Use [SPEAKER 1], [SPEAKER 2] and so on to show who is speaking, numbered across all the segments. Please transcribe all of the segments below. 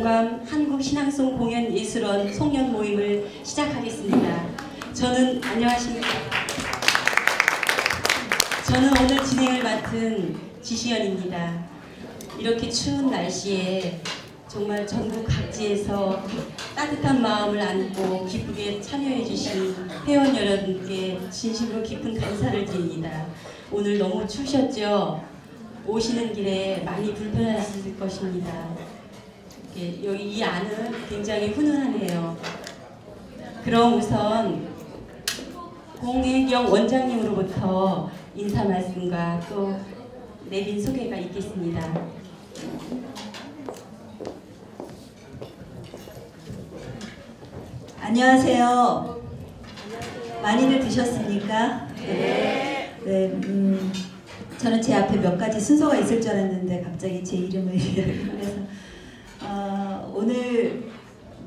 [SPEAKER 1] 문화공감 한국신앙송 공연예술원 송년 모임을 시작하겠습니다. 안녕하십니까. 저는 오늘 진행을 맡은 지시연입니다. 이렇게 추운 날씨에 정말 전국 각지에서 따뜻한 마음을 안고 기쁘게 참여해 주신 회원 여러분께 진심으로 깊은 감사를 드립니다. 오늘 너무 추우셨죠? 오시는 길에 많이 불편하실 것입니다. 여기 이 안은 굉장히 훈훈하네요. 그럼 우선 공혜경 원장님으로부터 인사 말씀과 또 내빈 소개가 있겠습니다.
[SPEAKER 2] 안녕하세요. 많이들 드셨습니까?
[SPEAKER 1] 네.
[SPEAKER 2] 저는 제 앞에 몇 가지 순서가 있을 줄 알았는데 갑자기 제 이름을 그래서 오늘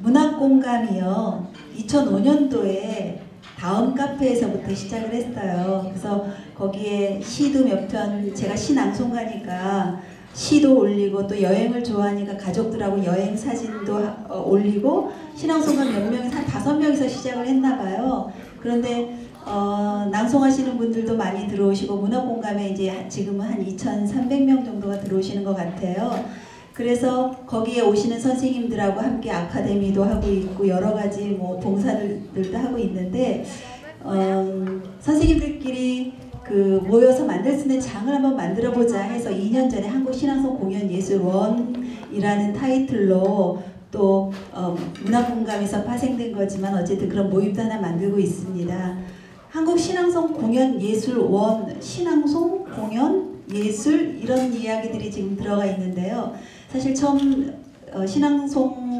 [SPEAKER 2] 문학공감이요. 2005년도에 다음 카페에서부터 시작을 했어요. 그래서 거기에 시도 몇 편, 제가 시낭송가니까 시도 올리고 또 여행을 좋아하니까 가족들하고 여행 사진도 올리고 신앙송가 몇 명이서 한 5명이서 시작을 했나 봐요. 그런데 낭송하시는 분들도 많이 들어오시고 문화공감에 이제 지금은 한 2,300명 정도가 들어오시는 것 같아요. 그래서 거기에 오시는 선생님들하고 함께 아카데미도 하고 있고 여러 가지 뭐 봉사들도 하고 있는데 선생님들끼리 모여서 만들 수 있는 장을 한번 만들어 보자 해서 2년 전에 한국신앙송 공연예술원이라는 타이틀로 또 문화공감에서 파생된 거지만 어쨌든 그런 모임도 하나 만들고 있습니다. 한국신앙송 공연예술원, 신앙송, 공연, 예술 이런 이야기들이 지금 들어가 있는데요. 사실 처음 신앙송가라는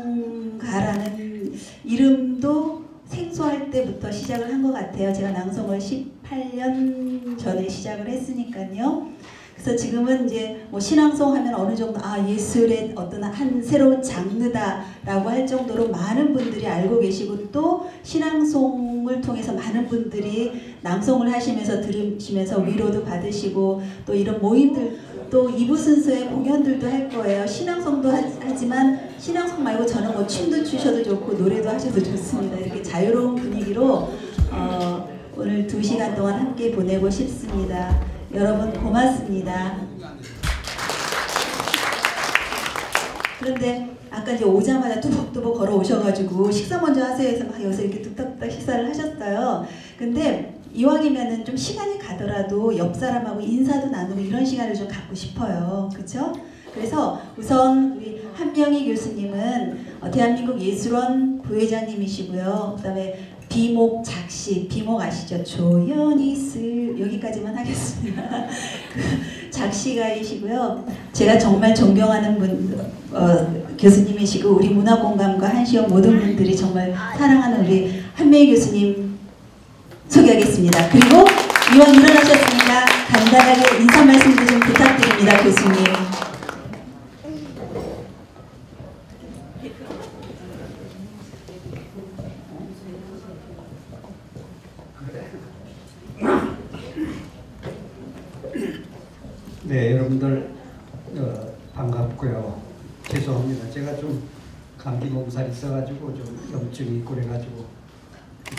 [SPEAKER 2] 이름도 생소할 때부터 시작을 한 것 같아요. 제가 낭송을 18년 전에 시작을 했으니까요. 그래서 지금은 이제 뭐 신앙송 하면 어느 정도 예술의 어떤 한 새로운 장르다라고 할 정도로 많은 분들이 알고 계시고 또 신앙송을 통해서 많은 분들이 낭송을 하시면서 들으시면서 위로도 받으시고 또 이런 모임들 또 2부 순서의 공연들도 할 거예요. 신앙송도 하지만 신앙송 말고 저는 뭐 춤도 추셔도 좋고 노래도 하셔도 좋습니다. 이렇게 자유로운 분위기로 오늘 2시간 동안 함께 보내고 싶습니다. 여러분 고맙습니다. 그런데 아까 이제 오자마자 뚜벅뚜벅 걸어 오셔가지고 식사 먼저 하세요 해서 막 여기서 이렇게 뚝딱뚝딱 식사를 하셨어요. 근데 이왕이면은 좀 시간이 가더라도 옆 사람하고 인사도 나누고 이런 시간을 좀 갖고 싶어요. 그렇죠? 그래서 우선 우리 한명희 교수님은 대한민국 예술원 부회장님이시고요. 그 다음에 비목 작시, 비목 아시죠? 조연이 쓸 여기까지만 하겠습니다. 작시가이시고요. 제가 정말 존경하는 분 교수님이시고 우리 문화공감과 한시영 모든 분들이 정말 사랑하는 우리 한명희 교수님 소개하겠습니다. 그리고 이왕 일어나셨으니까 간단하게 인사 말씀도 좀 부탁드립니다. 교수님.
[SPEAKER 3] 네, 여러분들 반갑고요. 죄송합니다. 제가 좀 감기 몸살이 있어가지고 좀 염증이 있고 그래가지고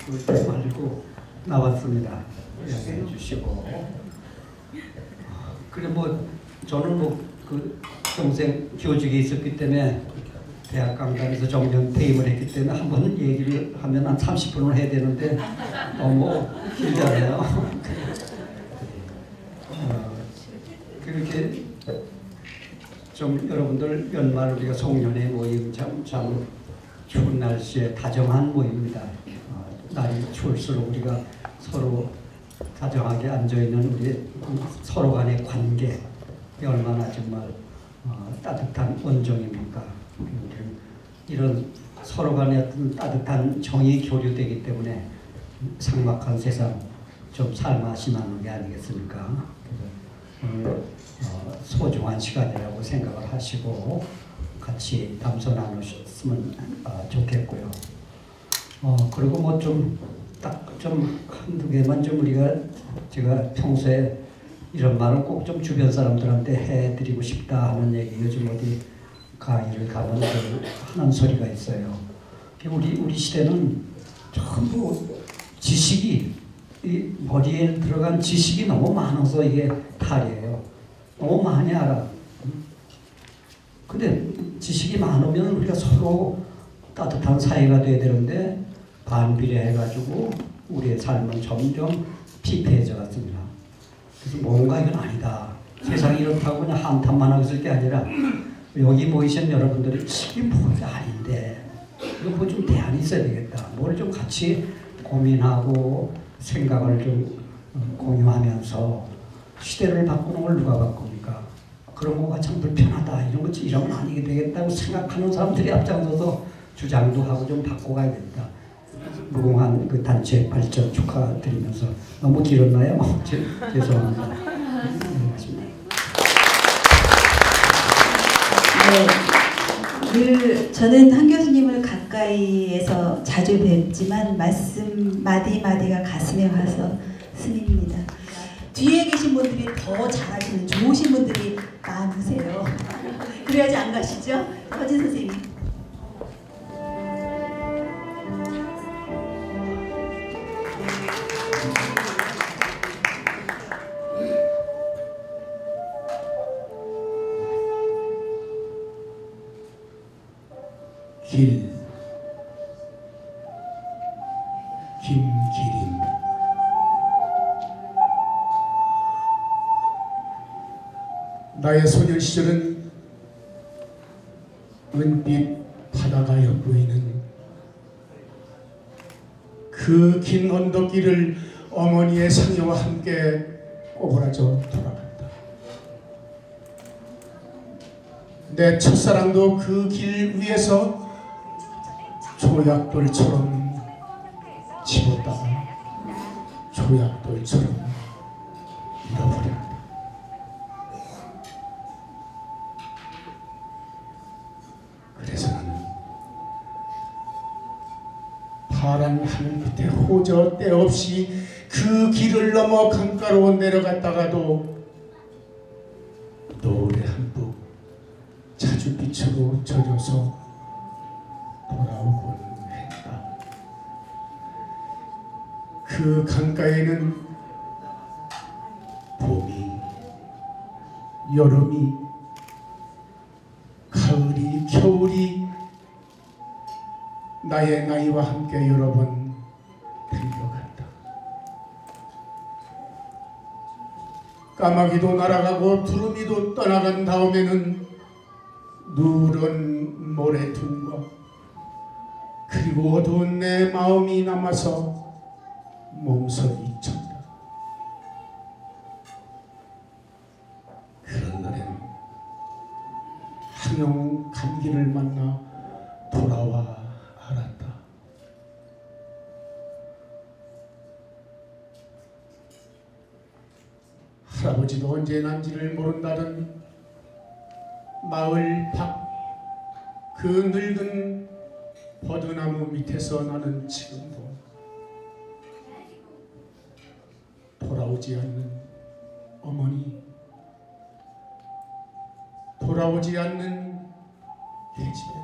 [SPEAKER 3] 그걸 말고 나왔습니다. 양해해 주시고. 그래 뭐 저는 뭐 평생 교직에 있었기 때문에 대학 강단에서 정년 퇴임을 했기 때문에 한 번 얘기를 하면 한 30분을 해야 되는데 너무 길잖아요. 그렇게 좀 여러분들 연말 우리가 송년회 모임 참 추운 날씨에 다정한 모임입니다. 날이 추울수록 우리가 서로 다정하게 앉아있는 우리 서로 간의 관계 얼마나 정말 따뜻한 원정입니까? 이런 서로 간의 어떤 따뜻한 정이 교류되기 때문에 삭막한 세상 좀 살맛이 나는 게 아니겠습니까? 오늘 소중한 시간이라고 생각을 하시고 같이 담소 나누셨으면 좋겠고요. 그리고 뭐 좀 한두 개만 좀 제가 평소에 이런 말을 꼭 좀 주변 사람들한테 해드리고 싶다 하는 얘기 요즘 어디 가위를 가면 하는 소리가 있어요. 우리 시대는 전부 지식이 이 머리에 들어간 지식이 너무 많아서 이게 탈이에요. 너무 많이 알아. 근데 지식이 많으면 우리가 서로 따뜻한 사이가 돼야 되는데 반비례해가지고 우리의 삶은 점점 피폐해져 갔습니다. 그래서 뭔가 이건 아니다. 세상이 이렇다고 그냥 한탄만 하고 있을 게 아니라 여기 모이신 여러분들이 이게 뭐가 아닌데 이거 뭐 좀 대안이 있어야 되겠다. 뭘 좀 같이 고민하고 생각을 좀 공유하면서 시대를 바꾸는 걸 누가 바꿉니까? 그런 거가 참 불편하다. 이런 거 이러면 아니게 되겠다고 생각하는 사람들이 앞장서서 주장도 하고 좀 바꿔가야 된다. 무궁한 그 단체 발전 축하드리면서 너무 길었나요? 죄송합니다.
[SPEAKER 2] 네, 저는 한 교수님을 가까이에서 자주 뵙지만 말씀 마디마디가 가슴에 와서 스밉니다. 뒤에 계신 분들이 더 잘하시는 좋으신 분들이 많으세요. 그래야지 안 가시죠? 허진 선생님.
[SPEAKER 4] 길, 김기림. 나의 소년 시절은 은빛 바다가 엿보이는 그 긴 언덕길을 어머니의 상여와 함께 꼬부라져 돌아간다. 내 첫사랑도 그 길 위에서 조약돌처럼 집었다가 조약돌처럼 잃어버린다. 그래서 나는 파란 하늘 밑에 호저 때 없이 그 길을 넘어 강가로 내려갔다가도 노래 한북 자줏빛으로 젖어서 돌아오곤 했다. 그 강가에는 봄이, 여름이, 가을이, 겨울이 나의 나이와 함께 여러 번 달려간다. 까마귀도 날아가고 두루미도 떠나간 다음에는 누런 모래tum과 그리고 어두운 내 마음이 남아서 몸서리 쳤다. 그런 날엔 항영 감기를 만나 돌아와 알았다. 할아버지도 언제 난지를 모른다던 마을 밖 그 늙은 버드나무 밑에서 나는 지금도 돌아오지 않는 어머니, 돌아오지 않는 계집애,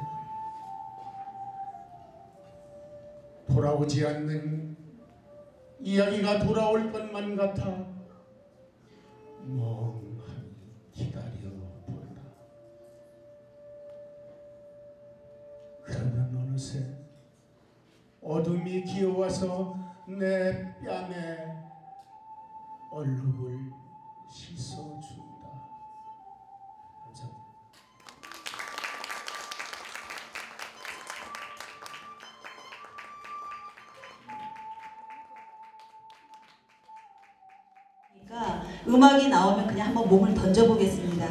[SPEAKER 4] 돌아오지 않는 이야기가 돌아올 것만 같아 멍하니 기다려 본다. 그러면 어느새 어둠이 기어와서 내 뺨에 얼룩을 씻어준다. 감사합니다.
[SPEAKER 2] 그러니까 음악이 나오면 그냥 한번 몸을 던져보겠습니다.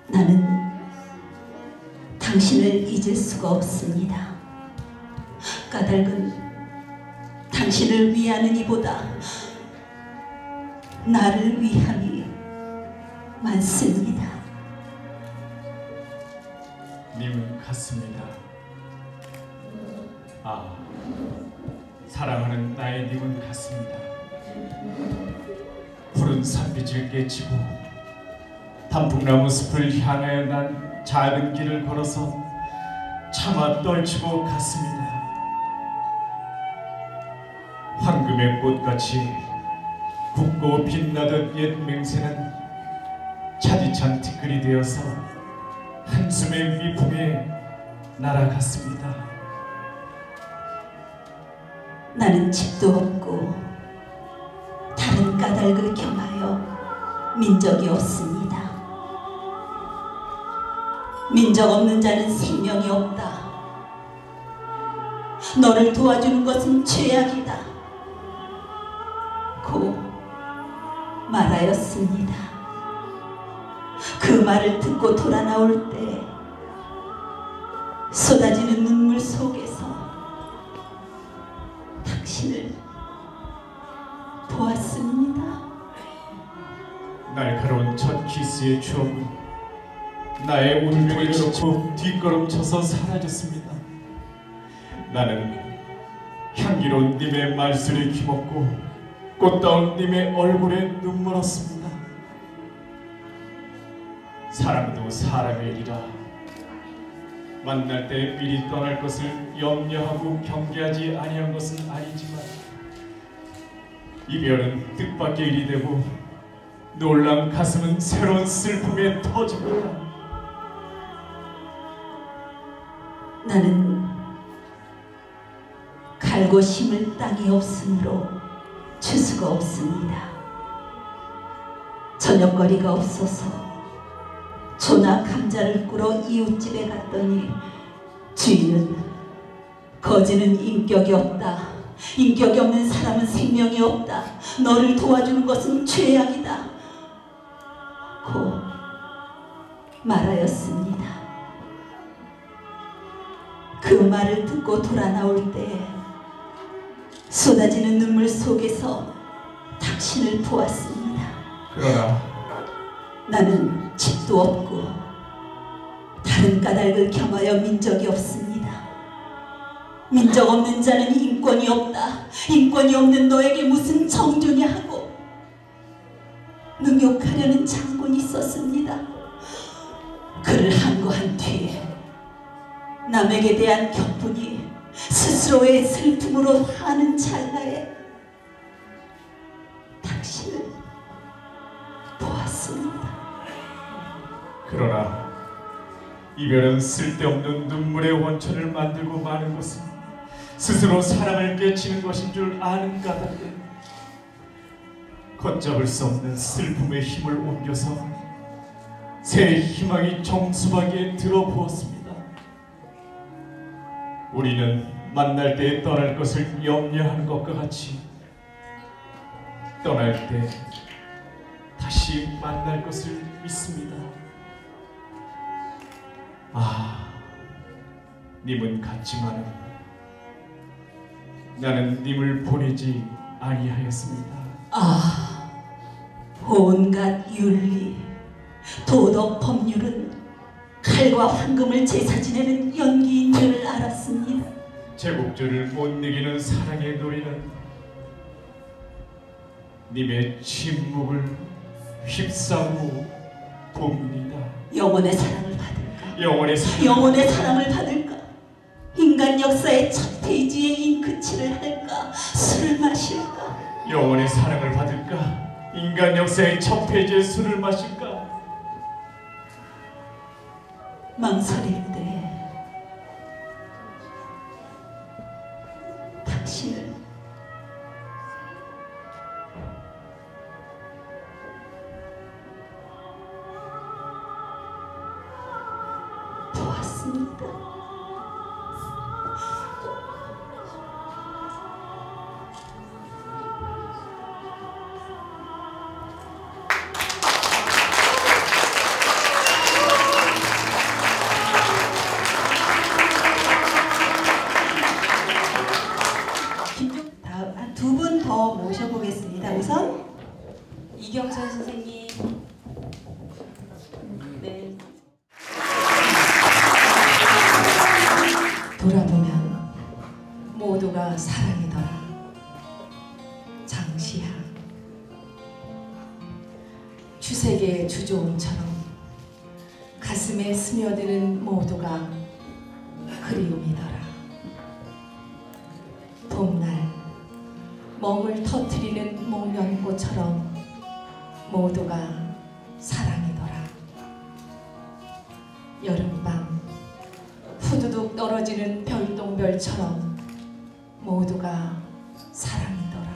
[SPEAKER 2] 나는 당신을 잊을 수가 없습니다. 까닭은 당신을 위하는 이보다 나를 위함이 많습니다.
[SPEAKER 5] 님은 같습니다. 아, 사랑하는 나의 님은 같습니다. 푸른 산빛을 깨치고 단풍나무 숲을 향하여 난 작은 길을 걸어서 차마 떨치고 갔습니다. 황금의 꽃같이 굵고 빛나던 옛 맹세는 차디찬 티끌이 되어서 한숨의 미풍에 날아갔습니다.
[SPEAKER 2] 나는 집도 없고 다른 까닭을 겸하여 민족이 없습니다. 민족 없는 자는 생명이 없다. 너를 도와주는 것은 죄악이다. 고 말하였습니다. 그 말을 듣고 돌아 나올 때 쏟아지는 눈물 속에서 당신을 보았습니다.
[SPEAKER 5] 날카로운 첫 키스의 추억은 나의 운명에 지쳐 뒷걸음쳐서 사라졌습니다. 나는 향기로운 님의 말소리 귀먹고 꽃다운 님의 얼굴에 눈물었습니다. 사랑도 사람의 일이라 만날 때 미리 떠날 것을 염려하고 경계하지 아니한 것은 아니지만 이별은 뜻밖의 일이 되고 놀란 가슴은 새로운 슬픔에 터집니다.
[SPEAKER 2] 나는 갈고 심을 땅이 없으므로 추수가 없습니다. 저녁거리가 없어서 조나 감자를 꾸러 이웃집에 갔더니 주인은 거지는 인격이 없다. 인격이 없는 사람은 생명이 없다. 너를 도와주는 것은 죄악이다. 고 말하였습니다. 그 말을 듣고 돌아 나올 때 쏟아지는 눈물 속에서 당신을 보았습니다.
[SPEAKER 5] 그러나
[SPEAKER 2] 나는 집도 없고 다른 까닭을 겸하여 민족이 없습니다. 민족 없는 자는 인권이 없다. 인권이 없는 너에게 무슨 정조냐 하고 능욕하려는 장군이 있었습니다. 그를 항거한 뒤에 남에게 대한 격분이 스스로의 슬픔으로 하는 찰나에 당신을 보았습니다.
[SPEAKER 5] 그러나 이별은 쓸데없는 눈물의 원천을 만들고 마는 것은 스스로 사랑을 깨치는 것인 줄 아는 까닭에 걷잡을 수 없는 슬픔의 힘을 옮겨서 새 희망이 정수박에 들어부었습니다. 우리는 만날 때 떠날 것을 염려하는 것과 같이 떠날 때 다시 만날 것을 믿습니다. 아, 님은 같지만은 나는 님을 보내지 아니하였습니다.
[SPEAKER 2] 아, 온갖 윤리, 도덕, 법률은 칼과 황금을 제사 지내는 연기인 줄을 알았습니다.
[SPEAKER 5] 제국주를 못 이기는 사랑의 노래는 님의 침묵을 휩싸고 봅니다.
[SPEAKER 2] 영혼의 사랑을 받을까?
[SPEAKER 5] 영혼의
[SPEAKER 2] 사랑을 받을까? 인간 역사의 첫 페이지에 잉크칠을 할까? 술을 마실까?
[SPEAKER 5] 영혼의 사랑을 받을까? 인간 역사의 첫 페이지에 술을 마실까?
[SPEAKER 2] 망설일 때 당신을 보았습니다.
[SPEAKER 6] 모두가 사랑이더라. 장시하. 주색의 주조음처럼 가슴에 스며드는 모두가 그리움이더라. 봄날 멍을 터뜨리는 목련꽃처럼 모두가 사랑이더라. 여름밤 후두둑 떨어지는 별똥별처럼 모두가 사랑이더라.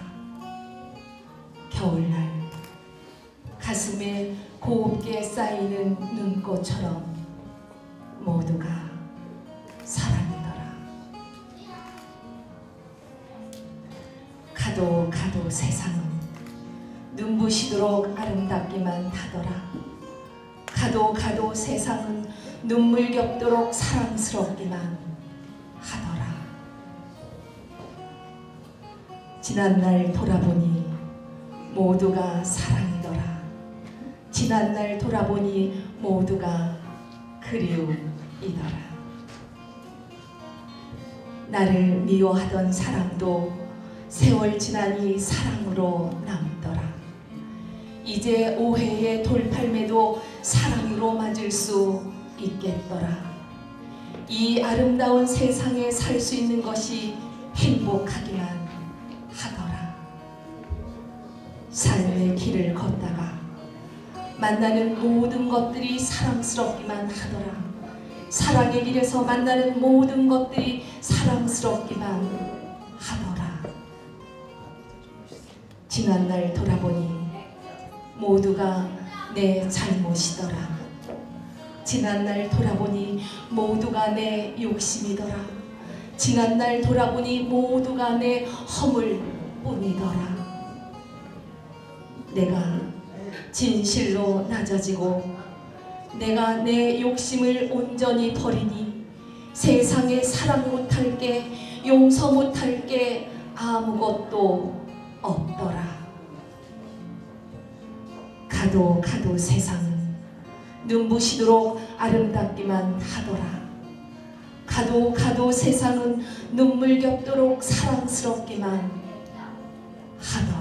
[SPEAKER 6] 겨울날 가슴에 곱게 쌓이는 눈꽃처럼 모두가 사랑이더라. 가도 가도 세상은 눈부시도록 아름답기만 하더라. 가도 가도 세상은 눈물겹도록 사랑스럽기만 하더라. 지난날 돌아보니 모두가 사랑이더라. 지난날 돌아보니 모두가 그리움이더라. 나를 미워하던 사람도 세월 지나니 사랑으로 남더라. 이제 오해의 돌팔매도 사랑으로 맞을 수 있겠더라. 이 아름다운 세상에 살 수 있는 것이 행복하기만 하더라. 삶의 길을 걷다가 만나는 모든 것들이 사랑스럽기만 하더라. 사랑의 길에서 만나는 모든 것들이 사랑스럽기만 하더라. 지난날 돌아보니 모두가 내 잘못이더라. 지난날 돌아보니 모두가 내 욕심이더라. 지난날 돌아보니 모두가 내 허물 뿐이더라. 내가 진실로 낮아지고 내가 내 욕심을 온전히 버리니 세상에 사랑 못할 게, 용서 못할 게 아무것도 없더라. 가도 가도 세상은 눈부시도록 아름답기만 하더라. 가도 가도 세상은 눈물겹도록 사랑스럽기만 하더라.